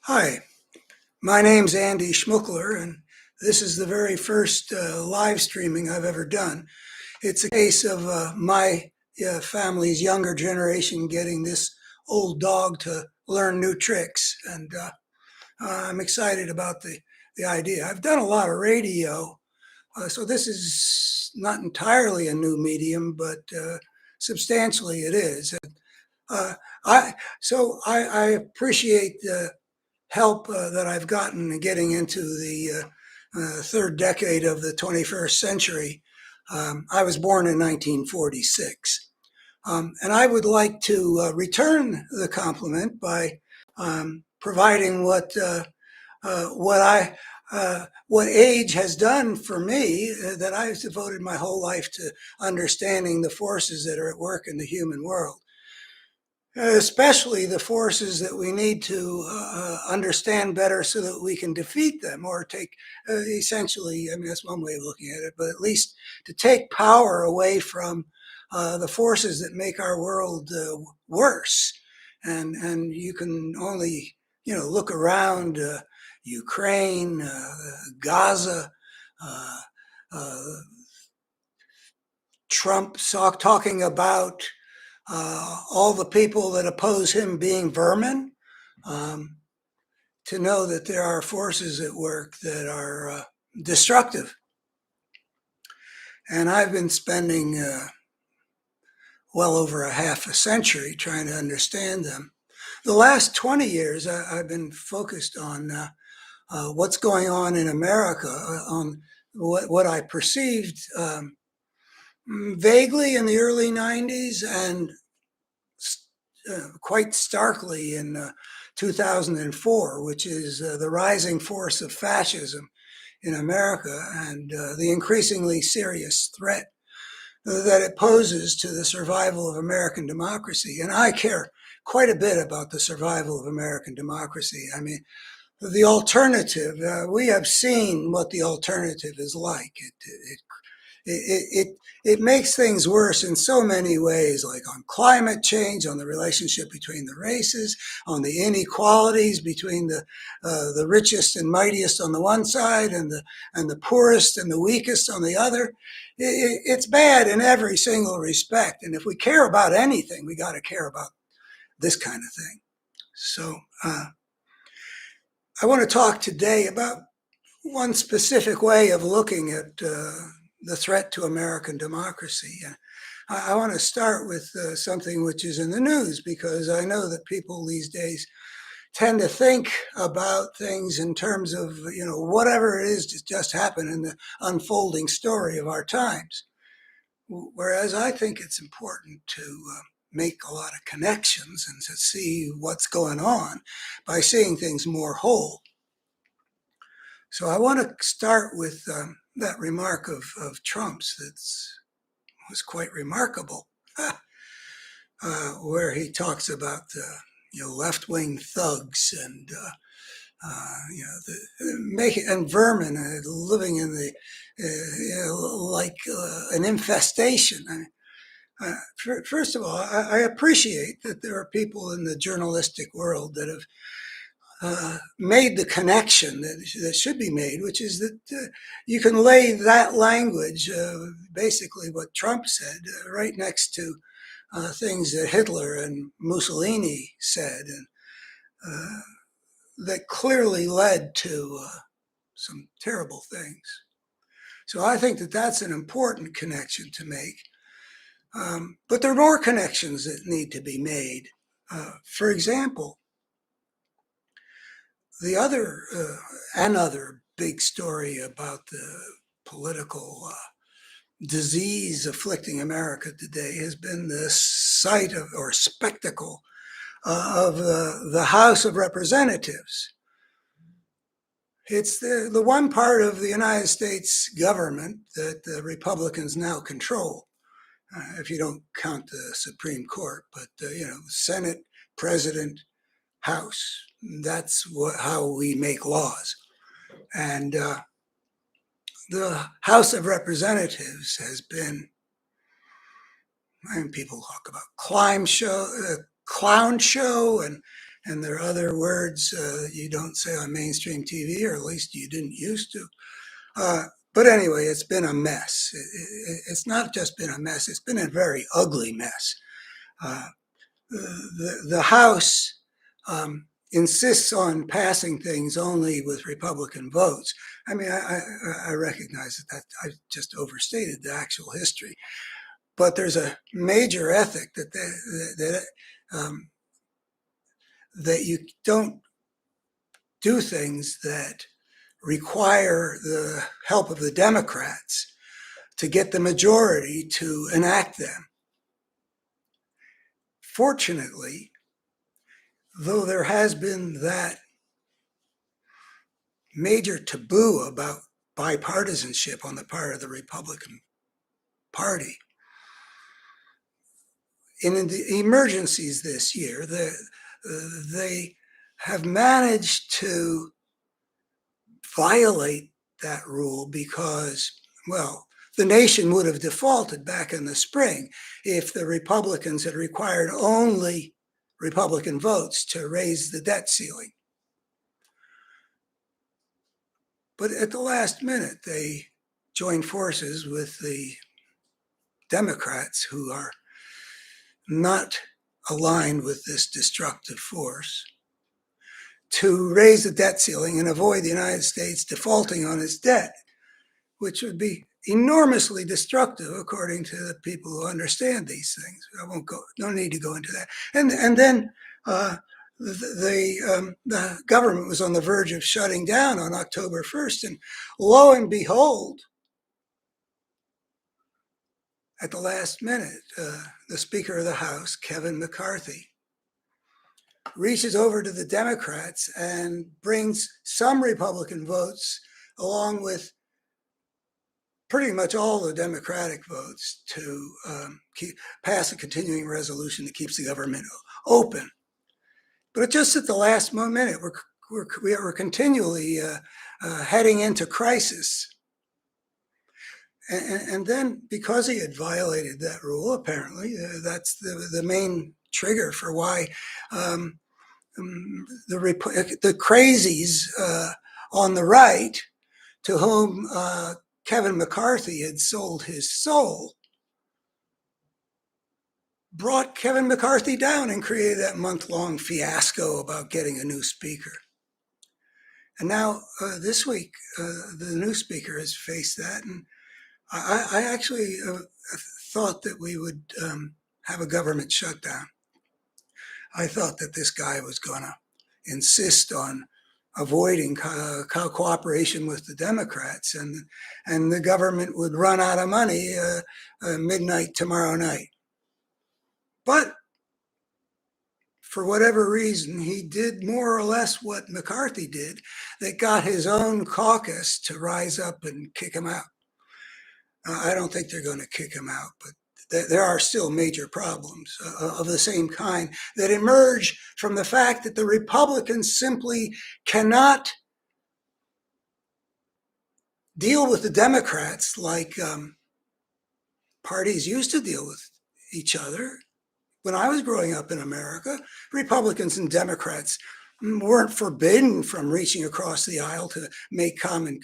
Hi, my name's Andy Schmuckler, and this is the very first live streaming I've ever done. It's a case of my family's younger generation getting this old dog to learn new tricks, and I'm excited about the idea. I've done a lot of radio, so this is not entirely a new medium, but substantially it is. Uh, I appreciate the help that I've gotten in getting into the third decade of the 21st century. I was born in 1946. And I would like to return the compliment by providing what age has done for me, that I've devoted my whole life to understanding the forces that are at work in the human world, especially the forces that we need to understand better so that we can defeat them or take essentially, I mean, that's one way of looking at it, but at least to take power away from the forces that make our world worse. And you can only, look around Ukraine, Gaza, uh, uh, Trump talking about all the people that oppose him being vermin, um, to know that there are forces at work that are destructive. And I've been spending well over a half a century trying to understand them. The last 20 years, I've been focused on what's going on in America, on what I perceived vaguely in the early 90s and quite starkly in 2004, which is the rising force of fascism in America and the increasingly serious threat that it poses to the survival of American democracy. And I care quite a bit about the survival of American democracy. I mean, the alternative, we have seen what the alternative is like. It makes things worse in so many ways, like on climate change, on the relationship between the races, on the inequalities between the richest and mightiest on the one side and the poorest and the weakest on the other. It's bad in every single respect. And if we care about anything, we got to care about this kind of thing. So I want to talk today about one specific way of looking at the threat to American democracy. I want to start with something which is in the news, because I know that people these days tend to think about things in terms of, whatever it is that just happened in the unfolding story of our times. Whereas I think it's important to make a lot of connections and to see what's going on by seeing things more whole. So I want to start with that remark of Trump's that was quite remarkable, where he talks about left-wing thugs and and vermin living in the like an infestation. I mean, first of all, I appreciate that there are people in the journalistic world that have made the connection that should be made, which is that you can lay that language, basically what Trump said, right next to things that Hitler and Mussolini said, and that clearly led to some terrible things. So I think that that's an important connection to make. But there are more connections that need to be made. For example, another big story about the political disease afflicting America today has been the sight of, or spectacle of the House of Representatives. It's the one part of the United States government that the Republicans now control, if you don't count the Supreme Court, but Senate, President, House. That's how we make laws. And the House of Representatives has been, I mean, people talk about clown show and and there are other words you don't say on mainstream TV, or at least you didn't used to. But anyway, it's been a mess. It's not just been a mess, it's been a very ugly mess. The House insists on passing things only with Republican votes. I mean, I recognize that I just overstated the actual history, but there's a major ethic that you don't do things that require the help of the Democrats to get the majority to enact them. Fortunately, though there has been that major taboo about bipartisanship on the part of the Republican Party, in the emergencies this year, they have managed to violate that rule because, well, the nation would have defaulted back in the spring if the Republicans had required only Republican votes to raise the debt ceiling. But at the last minute, they joined forces with the Democrats, who are not aligned with this destructive force, to raise the debt ceiling and avoid the United States defaulting on its debt, which would be enormously destructive, according to the people who understand these things. I won't go, no need to go into that. And then the government was on the verge of shutting down on October 1st, and lo and behold, at the last minute, the Speaker of the House, Kevin McCarthy, reaches over to the Democrats and brings some Republican votes along with pretty much all the Democratic votes to pass a continuing resolution that keeps the government open. But just at the last minute, we're continually heading into crisis. And then, because he had violated that rule, apparently, that's the main trigger for why the crazies on the right, to whom Kevin McCarthy had sold his soul, brought Kevin McCarthy down and created that month-long fiasco about getting a new speaker. And now this week, the new speaker has faced that, and I actually thought that we would have a government shutdown. I thought that this guy was going to insist on avoiding cooperation with the Democrats, and the government would run out of money midnight tomorrow night. But for whatever reason, he did more or less what McCarthy did, that got his own caucus to rise up and kick him out. I don't think they're going to kick him out, but there are still major problems of the same kind that emerge from the fact that the Republicans simply cannot deal with the Democrats like parties used to deal with each other. When I was growing up in America, Republicans and Democrats weren't forbidden from reaching across the aisle to make common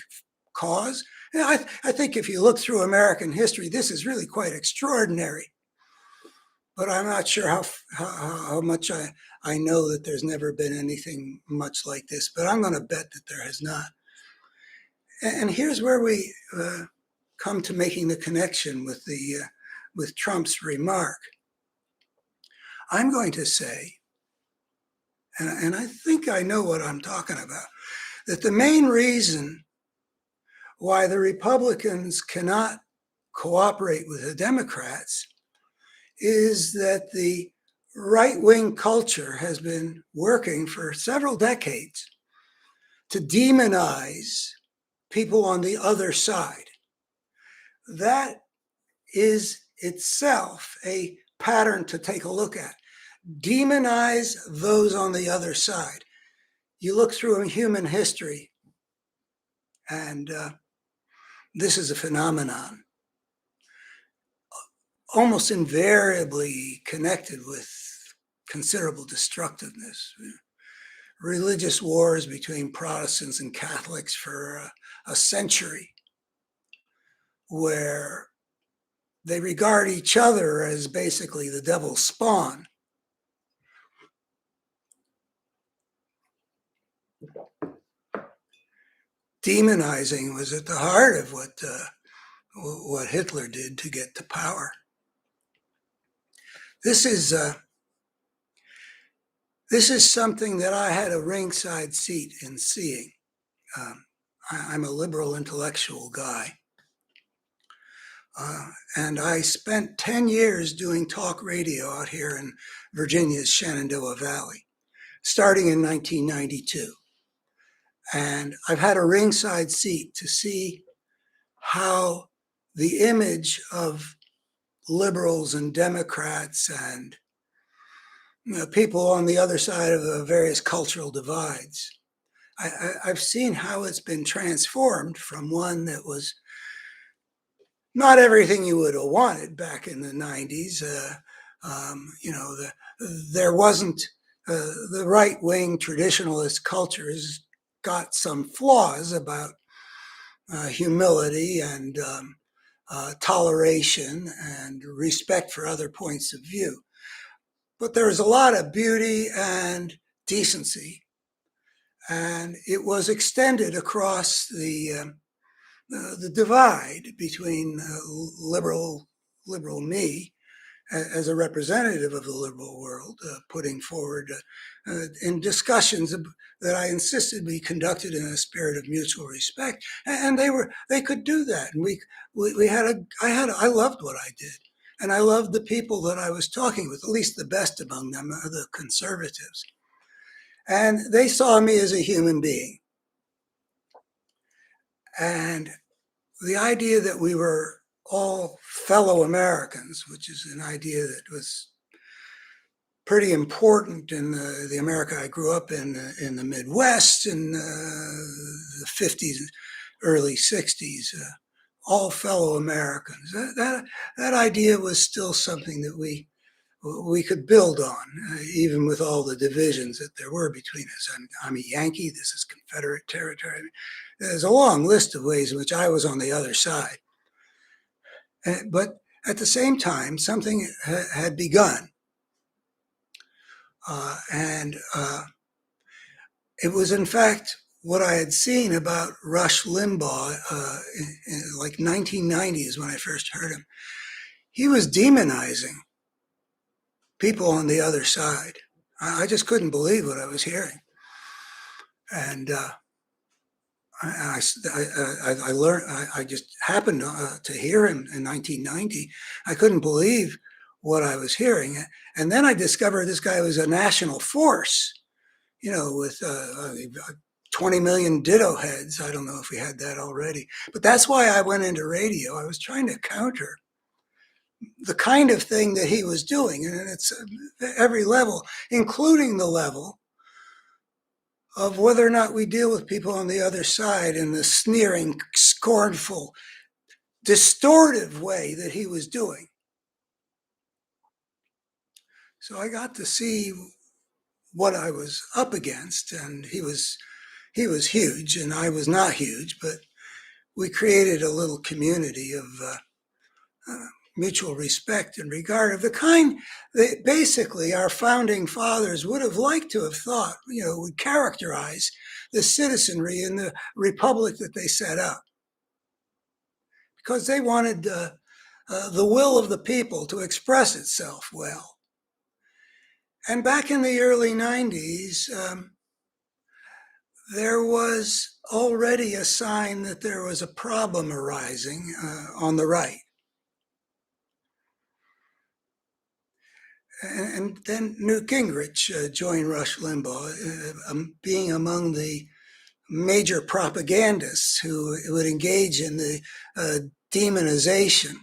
cause. And I think if you look through American history, this is really quite extraordinary. But I'm not sure how much I know that there's never been anything much like this, but I'm going to bet that there has not. And here's where we come to making the connection with Trump's remark. I'm going to say, and I think I know what I'm talking about, that the main reason why the Republicans cannot cooperate with the Democrats is that the right-wing culture has been working for several decades to demonize people on the other side. That is itself a pattern to take a look at. Demonize those on the other side. You look through human history, and this is a phenomenon almost invariably connected with considerable destructiveness. religious wars between Protestants and Catholics for a century, where they regard each other as basically the devil's spawn. Demonizing was at the heart of what Hitler did to get to power. This is something that I had a ringside seat in seeing. I'm a liberal intellectual guy. And I spent 10 years doing talk radio out here in Virginia's Shenandoah Valley, starting in 1992. And I've had a ringside seat to see how the image of liberals and Democrats and people on the other side of the various cultural divides, I've seen how it's been transformed from one that was not everything you would have wanted back in the 90s. There wasn't the right-wing traditionalist culture has got some flaws about humility and toleration and respect for other points of view. But there's a lot of beauty and decency, and it was extended across the divide between liberal me as a representative of the liberal world, putting forward in discussions that I insisted be conducted in a spirit of mutual respect, and they could do that, and I loved what I did, and I loved the people that I was talking with, at least the best among them are the conservatives, and they saw me as a human being, and the idea that we were all fellow Americans, which is an idea that was pretty important in the America I grew up in the Midwest in the 50s, early 60s, all fellow Americans. That idea was still something that we could build on, even with all the divisions that there were between us. I'm a Yankee, this is Confederate territory. There's a long list of ways in which I was on the other side. But at the same time, something had begun. It was, in fact, what I had seen about Rush Limbaugh in like 1990 is when I first heard him. He was demonizing people on the other side. I just couldn't believe what I was hearing. And I learned, I just happened to hear him in 1990. I couldn't believe what I was hearing. And then I discovered this guy was a national force, with 20 million ditto heads. I don't know if we had that already, but that's why I went into radio. I was trying to counter the kind of thing that he was doing. And it's every level, including the level of whether or not we deal with people on the other side in the sneering, scornful, distortive way that he was doing. So I got to see what I was up against, and he was huge, and I was not huge, but we created a little community of mutual respect and regard of the kind that basically our founding fathers would have liked to have thought, would characterize the citizenry in the republic that they set up. Because they wanted the will of the people to express itself well. And back in the early 90s, there was already a sign that there was a problem arising on the right. And then Newt Gingrich joined Rush Limbaugh, being among the major propagandists who would engage in the demonization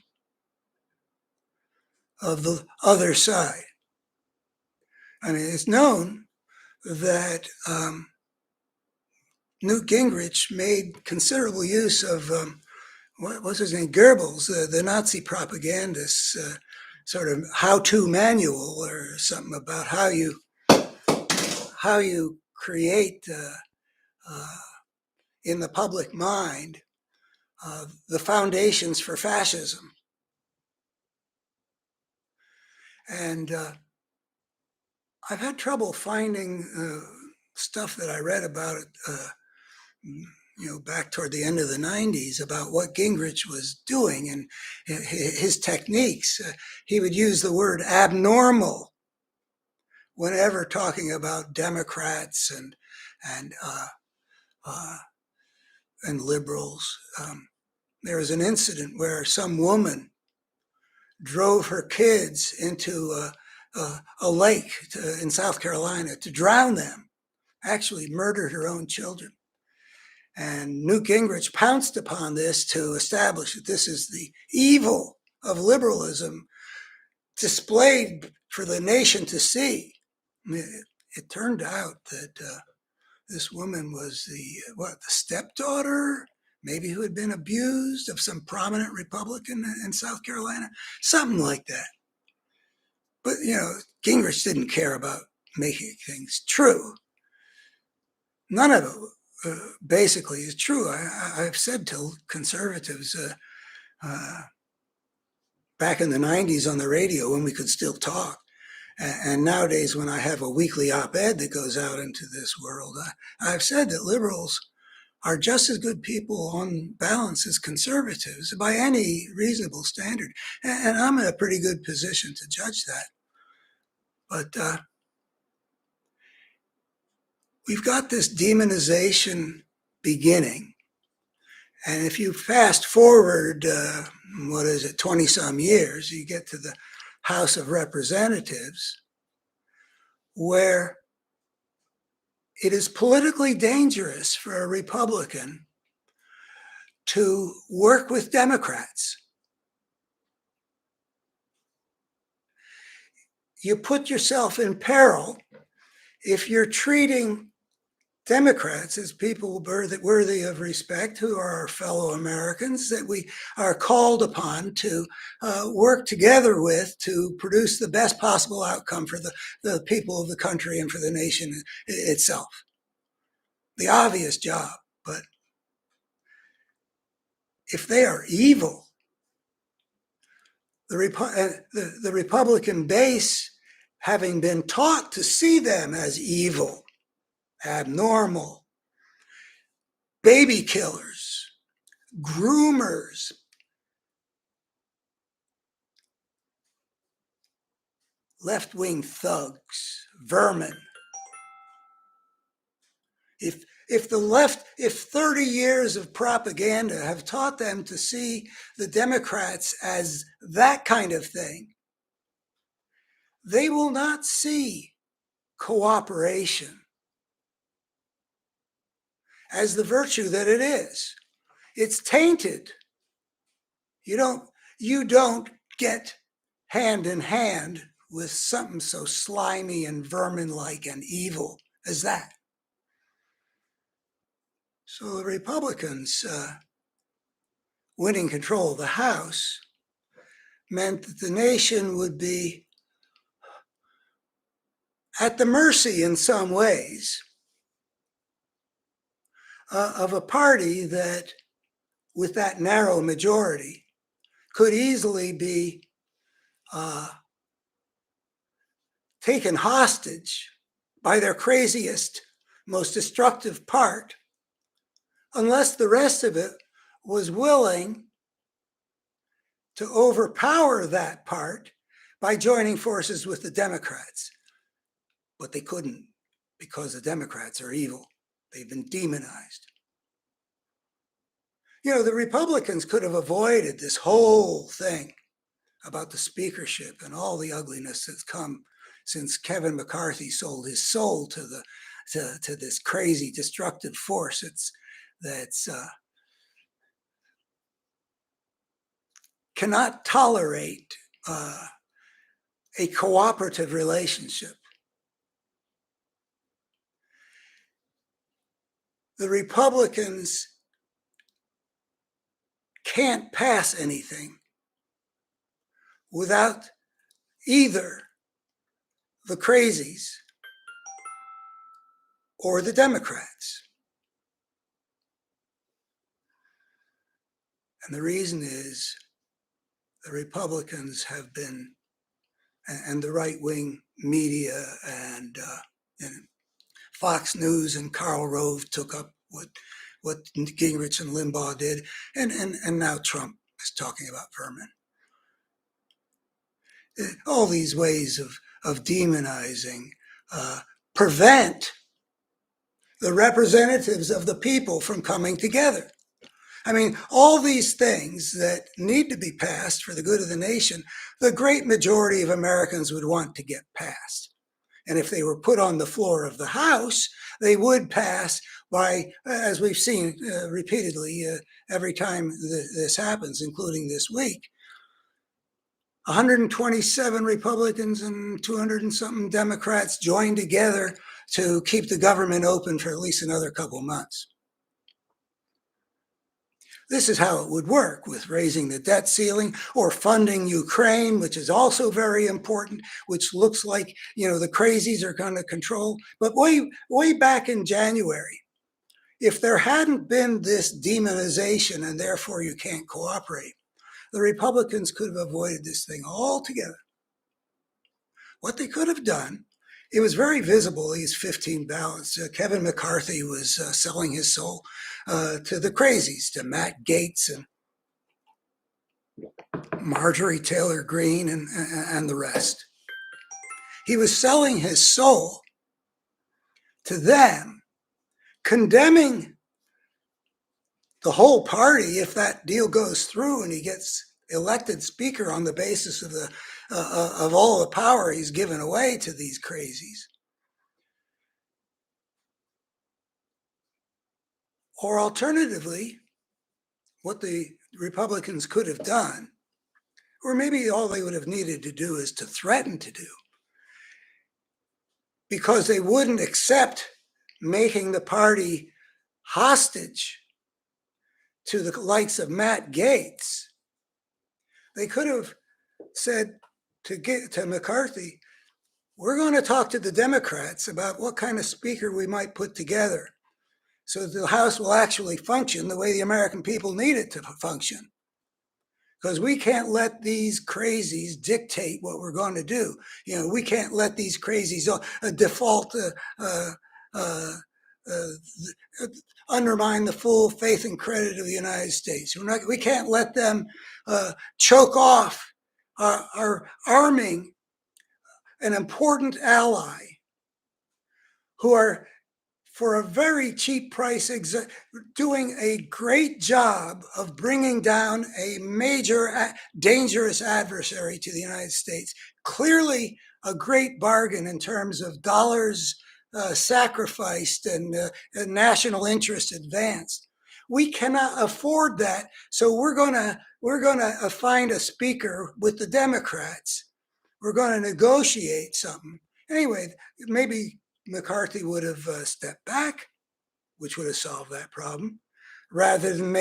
of the other side. I mean, it's known that Newt Gingrich made considerable use of, what was his name, Goebbels, the Nazi propagandist's sort of how-to manual or something about how you create in the public mind the foundations for fascism. And I've had trouble finding stuff that I read about it, back toward the end of the 90s about what Gingrich was doing and his techniques. He would use the word abnormal whenever talking about Democrats and liberals. There was an incident where some woman drove her kids into a lake in South Carolina to drown them, actually murdered her own children. And Newt Gingrich pounced upon this to establish that this is the evil of liberalism displayed for the nation to see. It turned out that this woman was the stepdaughter, maybe who had been abused, of some prominent Republican in South Carolina, something like that. But, Gingrich didn't care about making things true. None of it basically is true. I've said to conservatives back in the 90s on the radio when we could still talk, and nowadays when I have a weekly op-ed that goes out into this world, I've said that liberals are just as good people on balance as conservatives by any reasonable standard. And I'm in a pretty good position to judge that. But we've got this demonization beginning. And if you fast forward, 20 some years, you get to the House of Representatives, where it is politically dangerous for a Republican to work with Democrats. You put yourself in peril if you're treating Democrats as people worthy of respect, who are our fellow Americans, that we are called upon to work together with to produce the best possible outcome for the people of the country and for the nation itself. The obvious job. But if they are evil, the Republican base, having been taught to see them as evil, abnormal, baby killers, groomers, left-wing thugs, vermin. If 30 years of propaganda have taught them to see the Democrats as that kind of thing, they will not see cooperation as the virtue that it is. It's tainted. You don't get hand in hand with something so slimy and vermin-like and evil as that. So the Republicans winning control of the House meant that the nation would be at the mercy in some ways of a party that, with that narrow majority, could easily be taken hostage by their craziest, most destructive part, unless the rest of it was willing to overpower that part by joining forces with the Democrats. But they couldn't, because the Democrats are evil. They've been demonized. The Republicans could have avoided this whole thing about the speakership and all the ugliness that's come since Kevin McCarthy sold his soul to this crazy, destructive force that's cannot tolerate a cooperative relationship. The Republicans can't pass anything without either the crazies or the Democrats. And the reason is the Republicans have been, and the right-wing media and Fox News and Karl Rove took up what Gingrich and Limbaugh did, and now Trump is talking about Vermin. All these ways of demonizing prevent the representatives of the people from coming together. I mean, all these things that need to be passed for the good of the nation, the great majority of Americans would want to get passed. And if they were put on the floor of the House, they would pass by, as we've seen repeatedly every time this happens, including this week, 127 Republicans and 200 and something Democrats joined together to keep the government open for at least another couple months. This is how it would work with raising the debt ceiling or funding Ukraine, which is also very important, which looks like, the crazies are going to control. But way back in January, if there hadn't been this demonization and therefore you can't cooperate, the Republicans could have avoided this thing altogether. What they could have done, it was very visible, these 15 ballots. Kevin McCarthy was selling his soul to the crazies, to Matt Gaetz and Marjorie Taylor Greene and the rest. He was selling his soul to them, condemning the whole party if that deal goes through and he gets elected speaker on the basis of all the power he's given away to these crazies. Or alternatively, what the Republicans could have done, or maybe all they would have needed to do is to threaten to do, because they wouldn't accept making the party hostage to the likes of Matt Gaetz. They could have said to McCarthy, we're going to talk to the Democrats about what kind of speaker we might put together so that the House will actually function the way the American people need it to function. Because we can't let these crazies dictate what we're going to do. We can't let these crazies default, undermine the full faith and credit of the United States. We can't let them choke off our arming an important ally who are, for a very cheap price, doing a great job of bringing down a major, dangerous adversary to the United States. Clearly a great bargain in terms of dollars sacrificed and national interest advanced. We cannot afford that, so we're gonna find a speaker with the Democrats. We're going to negotiate something. Anyway, maybe McCarthy would have stepped back, which would have solved that problem, rather than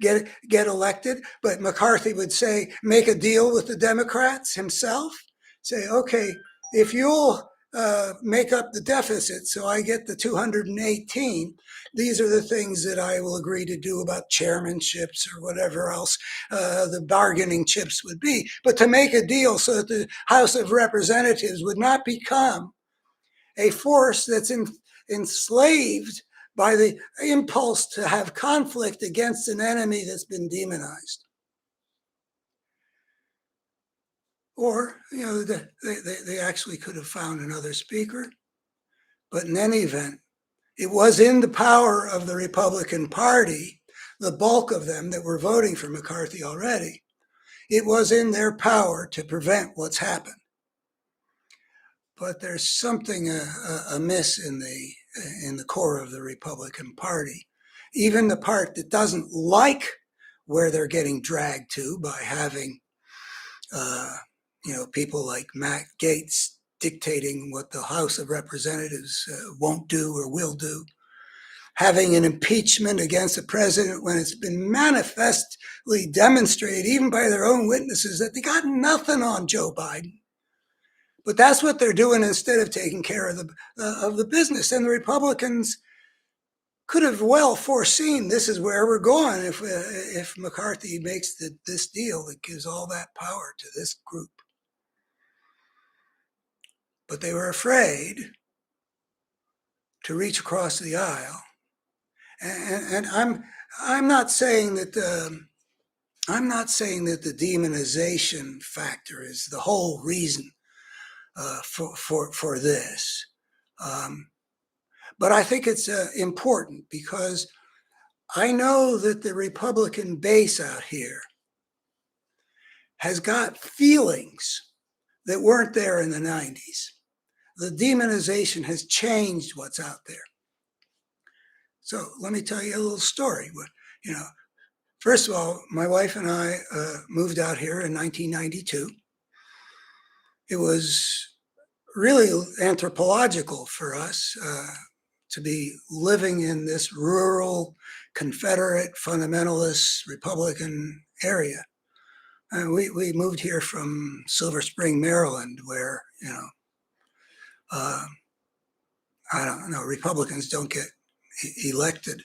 get elected. But McCarthy would say, make a deal with the Democrats himself. Say, okay, if you'll make up the deficit so I get the 218, these are the things that I will agree to do about chairmanships or whatever else the bargaining chips would be. But to make a deal so that the House of Representatives would not become a force that's enslaved by the impulse to have conflict against an enemy that's been demonized. Or, they actually could have found another speaker. But in any event, it was in the power of the Republican Party, the bulk of them that were voting for McCarthy already, it was in their power to prevent what's happened. But there's something amiss in the core of the Republican Party, even the part that doesn't like where they're getting dragged to by having people like Matt Gaetz dictating what the House of Representatives won't do or will do, having an impeachment against the president when it's been manifestly demonstrated, even by their own witnesses, that they got nothing on Joe Biden. But that's what they're doing instead of taking care of the business. And the Republicans could have well foreseen this is where we're going if McCarthy makes this deal that gives all that power to this group. But they were afraid to reach across the aisle. And I'm not saying that I'm not saying that the demonization factor is the whole reason for this. But I think it's important because I know that the Republican base out here has got feelings that weren't there in the 90s. The demonization has changed what's out there. So let me tell you a little story. You know, first of all, my wife and I moved out here in 1992. It was really anthropological for us to be living in this rural, Confederate, fundamentalist, Republican area. And we moved here from Silver Spring, Maryland, where, I don't know, Republicans don't get elected.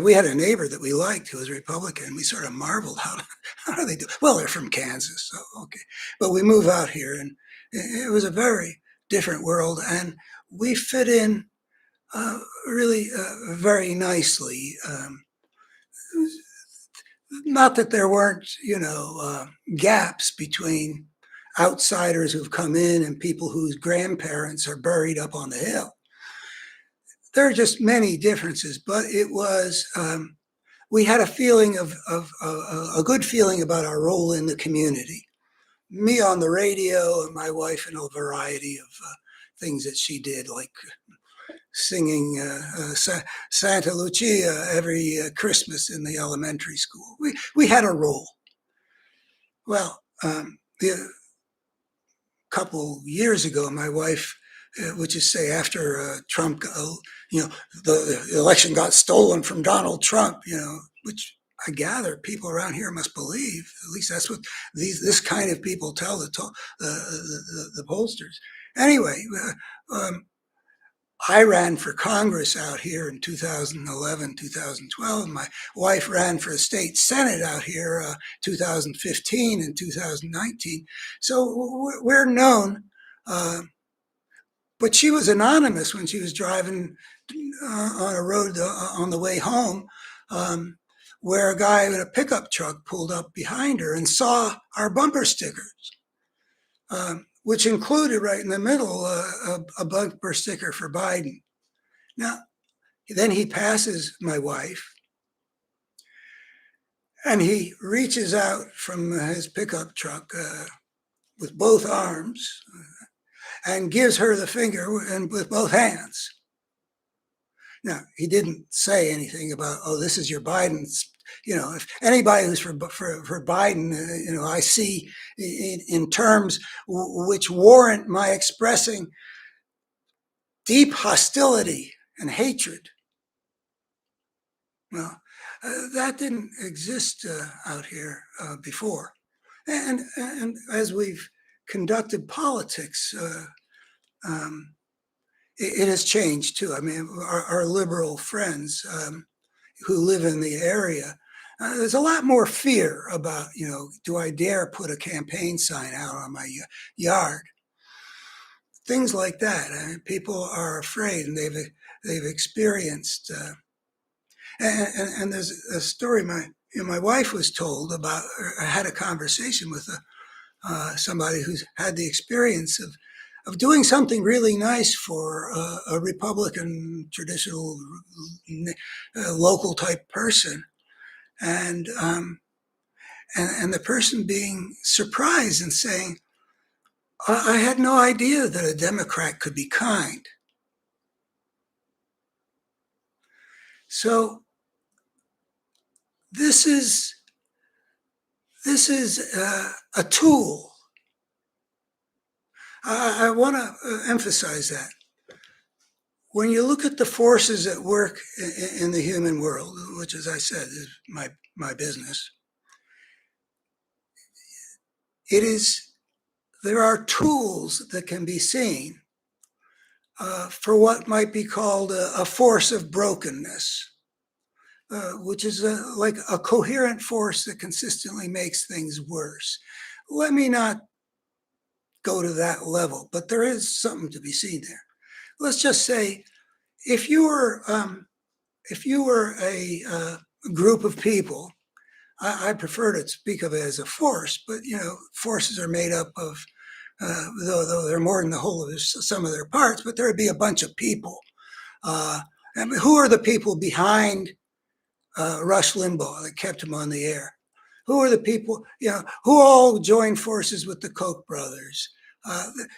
We had a neighbor that we liked who was Republican. We sort of marveled, how do they do? Well, they're from Kansas, so okay. But we move out here, and it was a very different world, and we fit in really very nicely. Not that there weren't, gaps between outsiders who've come in and people whose grandparents are buried up on the hill. There are just many differences, but it was, we had a feeling of a good feeling about our role in the community. Me on the radio, and my wife in a variety of things that she did, like singing Santa Lucia every Christmas in the elementary school. We had a role. Well, the couple years ago, my wife, which is say after Trump, the election got stolen from Donald Trump, which I gather people around here must believe. At least that's what this kind of people tell the pollsters. Anyway, I ran for Congress out here in 2011, 2012. My wife ran for a state Senate out here 2015 and 2019. So we're known. But she was anonymous when she was driving on a road on the way home, where a guy in a pickup truck pulled up behind her and saw our bumper stickers, which included right in the middle a bumper sticker for Biden. Now, then he passes my wife, and he reaches out from his pickup truck with both arms and gives her the finger and with both hands. Now, he didn't say anything about, oh, this is your Biden's. If anybody who's for Biden, I see in terms which warrant my expressing deep hostility and hatred. Well, that didn't exist out here before. And as we've conducted politics, it has changed too. I mean, our liberal friends who live in the area, there's a lot more fear about, do I dare put a campaign sign out on my yard? Things like that. I mean, people are afraid, and they've experienced. And there's a story my wife was told about. I had a conversation with somebody who's had the experience of doing something really nice for a Republican, traditional, local type person, and the person being surprised and saying, "I had no idea that a Democrat could be kind." So this is a tool. I want to emphasize that. When you look at the forces at work in the human world, which, as I said, is my business, it is there are tools that can be seen for what might be called a force of brokenness, which is like a coherent force that consistently makes things worse. Let me not go to that level, but there is something to be seen there. Let's just say if you were a group of people, I prefer to speak of it as a force, but forces are made up of, though they're more than the whole of some of their parts, but there would be a bunch of people. And who are the people behind Rush Limbaugh that kept him on the air? Who are the people, who all joined forces with the Koch brothers?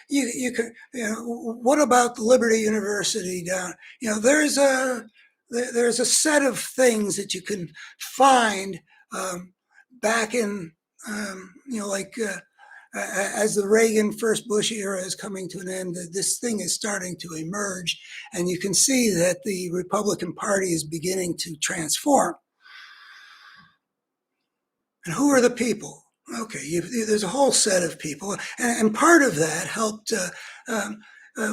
You could, what about Liberty University down? There's a set of things that you can find back in, like as the Reagan first Bush era is coming to an end, this thing is starting to emerge, and you can see that the Republican Party is beginning to transform. And who are the people? Okay, there's a whole set of people, and part of that helped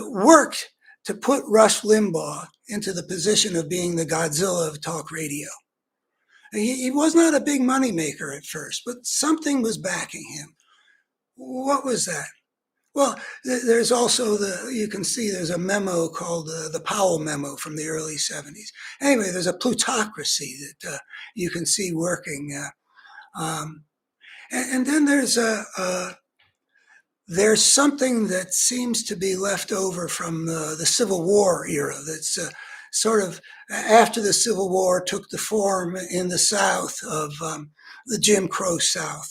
worked to put Rush Limbaugh into the position of being the Godzilla of talk radio. He was not a big moneymaker at first, but something was backing him. What was that? Well, there's also you can see there's a memo called the Powell Memo from the early 70s. Anyway, there's a plutocracy that you can see working. And then there's something that seems to be left over from the Civil War era that's sort of after the Civil War took the form in the South of the Jim Crow South.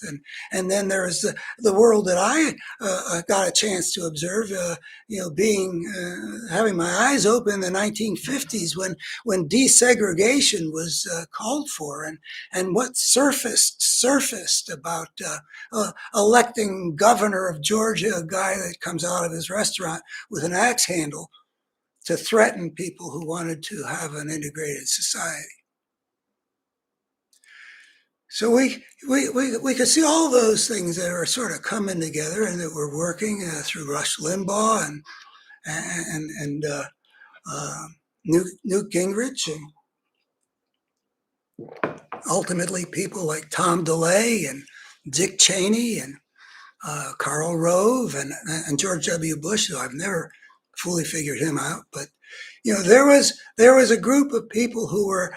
And then there is the world that I got a chance to observe, having my eyes open in the 1950s when desegregation was called for, and what surfaced about electing governor of Georgia, a guy that comes out of his restaurant with an axe handle to threaten people who wanted to have an integrated society. So we could see all those things that are sort of coming together and that we're working through Rush Limbaugh and Newt Gingrich, and ultimately people like Tom DeLay and Dick Cheney and Karl Rove and George W. Bush, though I've never fully figured him out. But there was a group of people who were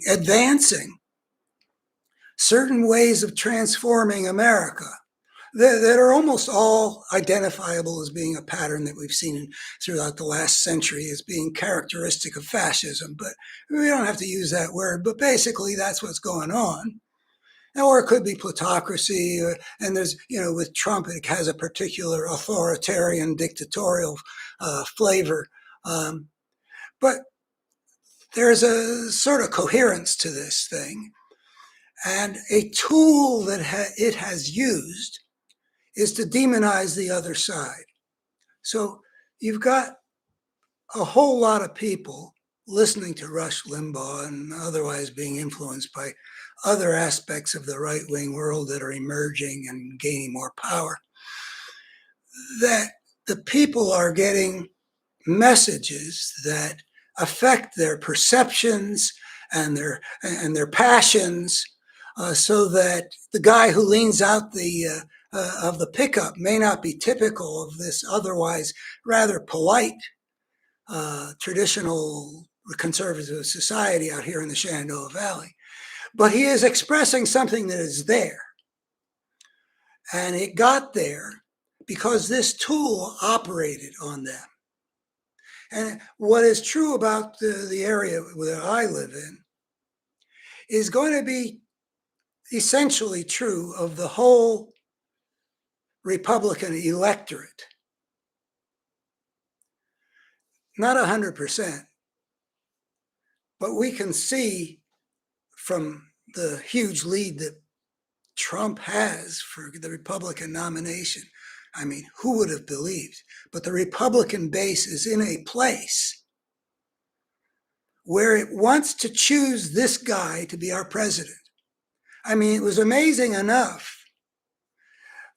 advancing certain ways of transforming America that are almost all identifiable as being a pattern that we've seen throughout the last century as being characteristic of fascism. But we don't have to use that word, but basically that's what's going on. Or it could be plutocracy, and there's, with Trump, it has a particular authoritarian, dictatorial flavor. But there's a sort of coherence to this thing. And a tool that it has used is to demonize the other side. So you've got a whole lot of people listening to Rush Limbaugh and otherwise being influenced by other aspects of the right-wing world that are emerging and gaining more power, that the people are getting messages that affect their perceptions and their passions, so that the guy who leans out of the pickup may not be typical of this otherwise rather polite traditional conservative society out here in the Shenandoah Valley. But he is expressing something that is there. And it got there because this tool operated on them. And what is true about the area that I live in is going to be essentially true of the whole Republican electorate. Not 100%, but we can see from the huge lead that Trump has for the Republican nomination. I mean, who would have believed? But the Republican base is in a place where it wants to choose this guy to be our president. I mean, it was amazing enough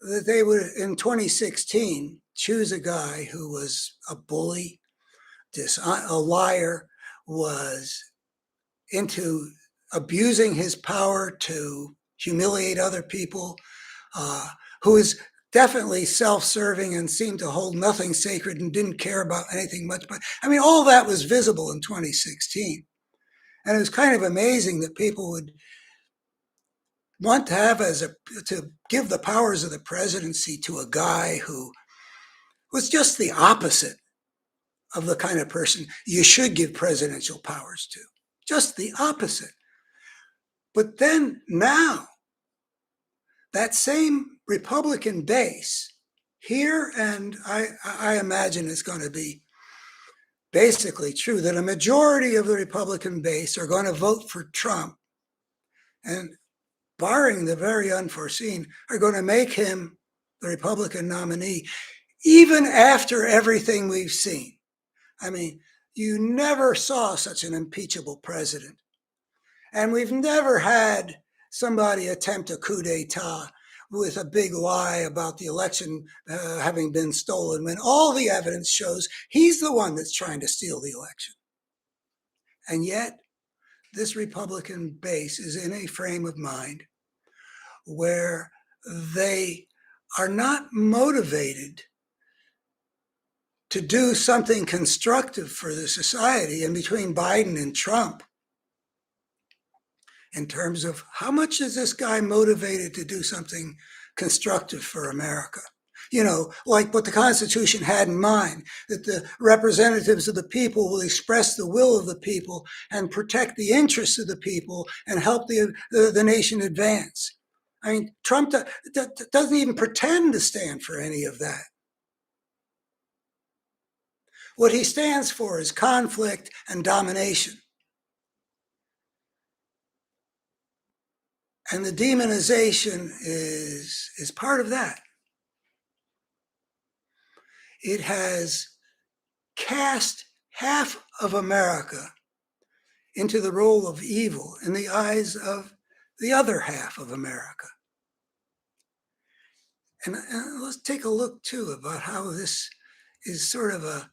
that they would, in 2016, choose a guy who was a bully, a liar, was into abusing his power to humiliate other people, who is definitely self-serving and seemed to hold nothing sacred and didn't care about anything much. But I mean, all that was visible in 2016. And it was kind of amazing that people would want to have to give the powers of the presidency to a guy who was just the opposite of the kind of person you should give presidential powers to. Just the opposite. But then now, that same Republican base here, and I imagine it's going to be basically true, that a majority of the Republican base are going to vote for Trump, and barring the very unforeseen, are going to make him the Republican nominee, even after everything we've seen. I mean, you never saw such an impeachable president. And we've never had somebody attempt a coup d'etat with a big lie about the election having been stolen, when all the evidence shows he's the one that's trying to steal the election. And yet, this Republican base is in a frame of mind where they are not motivated to do something constructive for the society. And between Biden and Trump, in terms of how much is this guy motivated to do something constructive for America? You know, like what the Constitution had in mind, that the representatives of the people will express the will of the people and protect the interests of the people and help the nation advance. I mean, Trump doesn't even pretend to stand for any of that. What he stands for is conflict and domination. And the demonization is part of that. It has cast half of America into the role of evil in the eyes of the other half of America. And let's take a look, too, about how this is sort of a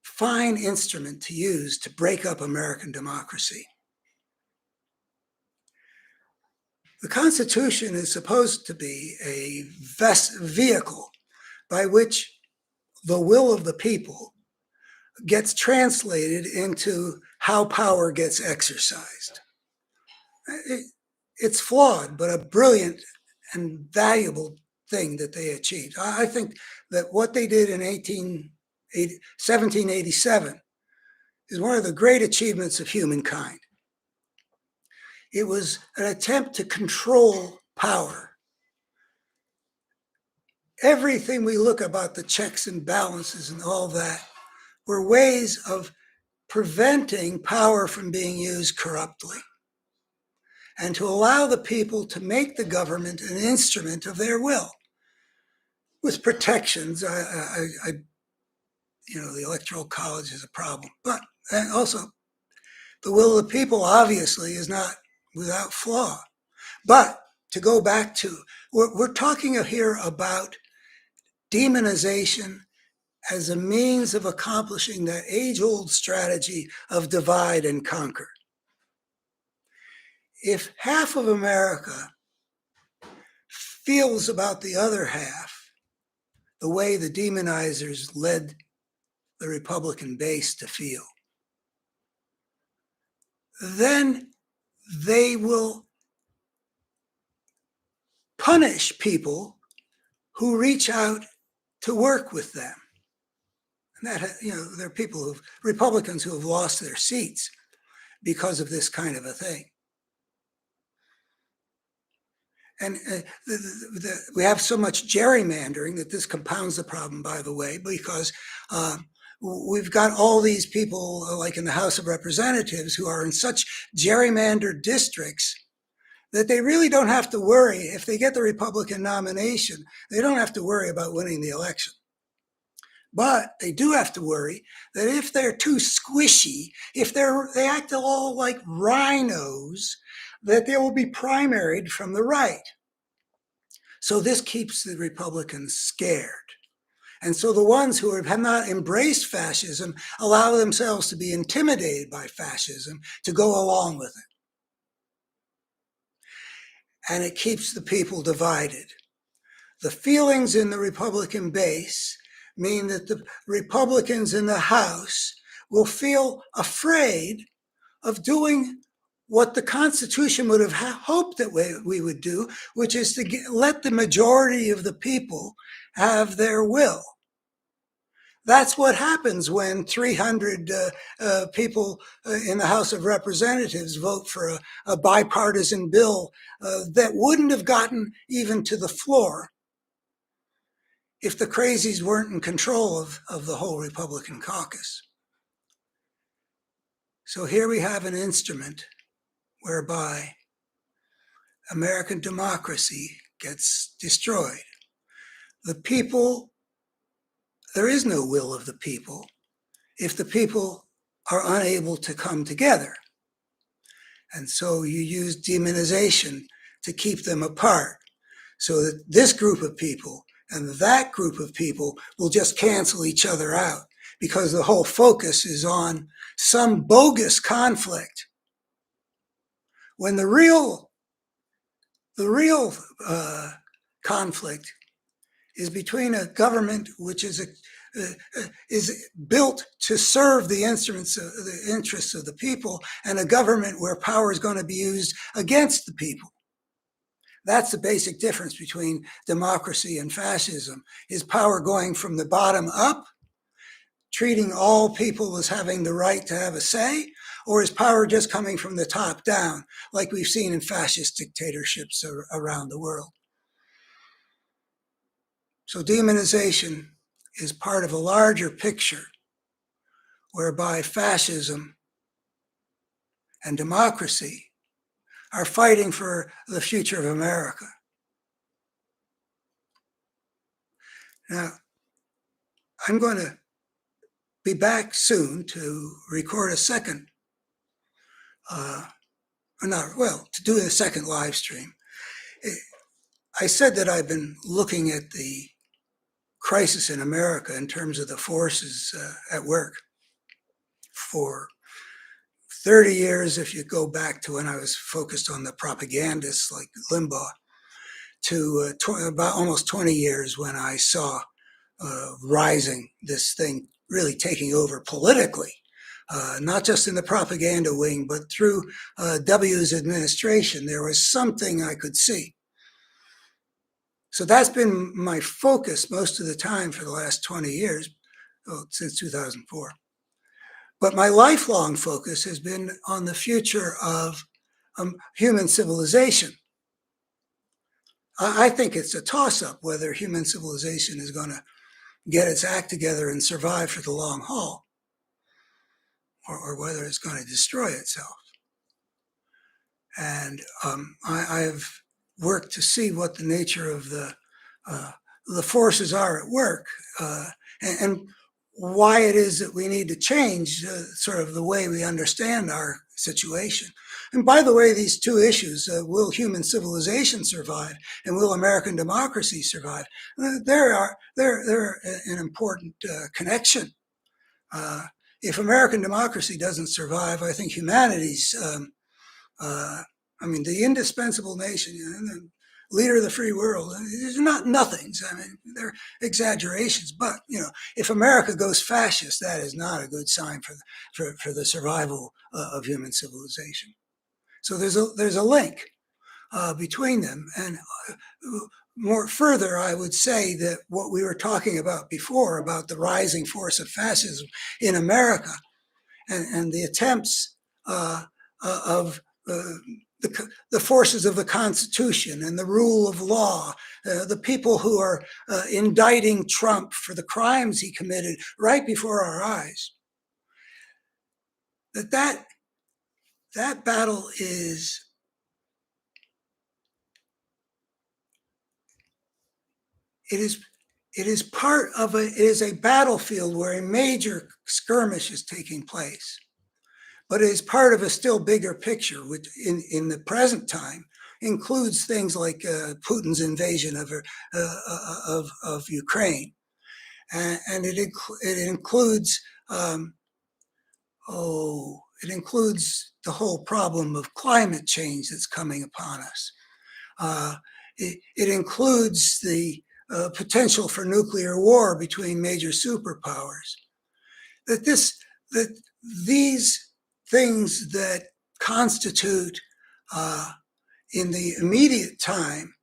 fine instrument to use to break up American democracy. The Constitution is supposed to be a vehicle by which the will of the people gets translated into how power gets exercised. It's flawed, but a brilliant and valuable thing that they achieved. I think that what they did in 1787 is one of the great achievements of humankind. It was an attempt to control power. Everything we look about the checks and balances and all that were ways of preventing power from being used corruptly, and to allow the people to make the government an instrument of their will, with protections. The Electoral College is a problem, but also the will of the people obviously is not without flaw. But to go back to, we're talking here about demonization as a means of accomplishing that age-old strategy of divide and conquer. If half of America feels about the other half the way the demonizers led the Republican base to feel, then they will punish people who reach out to work with them. And that, there are Republicans who have lost their seats because of this kind of a thing. And we have so much gerrymandering that this compounds the problem, by the way, because we've got all these people, like in the House of Representatives, who are in such gerrymandered districts that they really don't have to worry. If they get the Republican nomination, they don't have to worry about winning the election. But they do have to worry that if they're too squishy, if they act all like rhinos, that they will be primaried from the right. So this keeps the Republicans scared. And so the ones who have not embraced fascism allow themselves to be intimidated by fascism to go along with it. And it keeps the people divided. The feelings in the Republican base mean that the Republicans in the House will feel afraid of doing what the Constitution would have hoped that we would do, which is to let the majority of the people have their will. That's what happens when 300 people in the House of Representatives vote for a bipartisan bill that wouldn't have gotten even to the floor if the crazies weren't in control of the whole Republican caucus. So here we have an instrument whereby American democracy gets destroyed. The people, there is no will of the people if the people are unable to come together. And so you use demonization to keep them apart so that this group of people and that group of people will just cancel each other out because the whole focus is on some bogus conflict when the real conflict is between a government which is built to serve the interests of the people and a government where power is going to be used against the people. That's the basic difference between democracy and fascism. Is power going from the bottom up, treating all people as having the right to have a say, or is power just coming from the top down, like we've seen in fascist dictatorships around the world? So demonization is part of a larger picture whereby fascism and democracy are fighting for the future of America. Now, I'm going to be back soon to record a second, to do a second live stream. I said that I've been looking at the crisis in America in terms of the forces at work for 30 years, if you go back to when I was focused on the propagandists like Limbaugh, to about almost 20 years when I saw rising this thing really taking over politically, not just in the propaganda wing, but through W's administration. There was something I could see. So that's been my focus most of the time for the last 20 years, since 2004. But my lifelong focus has been on the future of human civilization. I think it's a toss-up whether human civilization is going to get its act together and survive for the long haul, or whether it's going to destroy itself. And I've worked to see what the nature of the forces are at work, and why it is that we need to change sort of the way we understand our situation. And by the way, these two issues, will human civilization survive and will American democracy survive? They're an important connection. If American democracy doesn't survive, I think humanity's, the indispensable nation, the leader of the free world, these are not nothings. I mean, they're exaggerations. But if America goes fascist, that is not a good sign for the survival of human civilization. So there's a link between them, and more further, I would say that what we were talking about before about the rising force of fascism in America, and the attempts of the forces of the Constitution and the rule of law, the people who are indicting Trump for the crimes he committed right before our eyes, that battle is it is part of it is a battlefield where a major skirmish is taking place, but it is part of a still bigger picture, which in the present time includes things like Putin's invasion of Ukraine, and it includes it includes the whole problem of climate change that's coming upon us. It includes the potential for nuclear war between major superpowers. That these things that constitute in the immediate time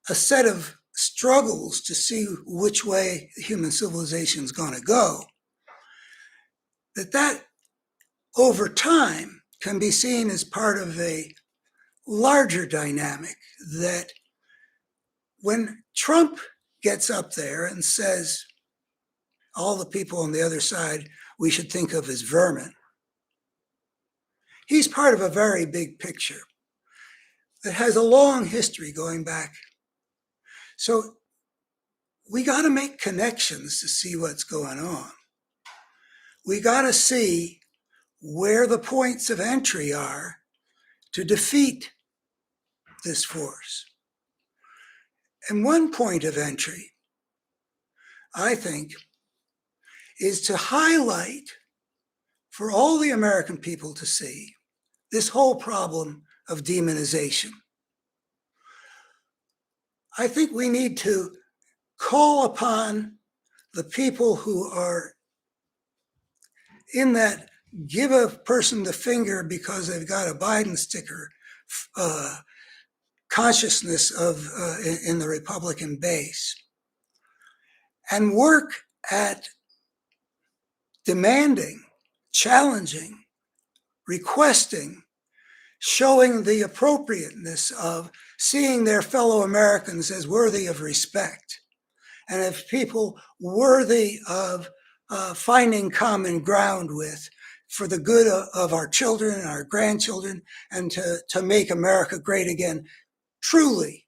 a set of struggles to see which way human civilization is going to go, that over time can be seen as part of a larger dynamic, that when Trump gets up there and says all the people on the other side we should think of as vermin, he's part of a very big picture that has a long history going back. So we got to make connections to see what's going on. We got to see where the points of entry are to defeat this force. And one point of entry, I think, is to highlight for all the American people to see this whole problem of demonization. I think we need to call upon the people who are in that give a person the finger because they've got a Biden sticker consciousness of in the Republican base, and work at demanding, challenging, requesting, showing the appropriateness of seeing their fellow Americans as worthy of respect, and as people worthy of finding common ground with for the good of our children and our grandchildren, and to make America great again, truly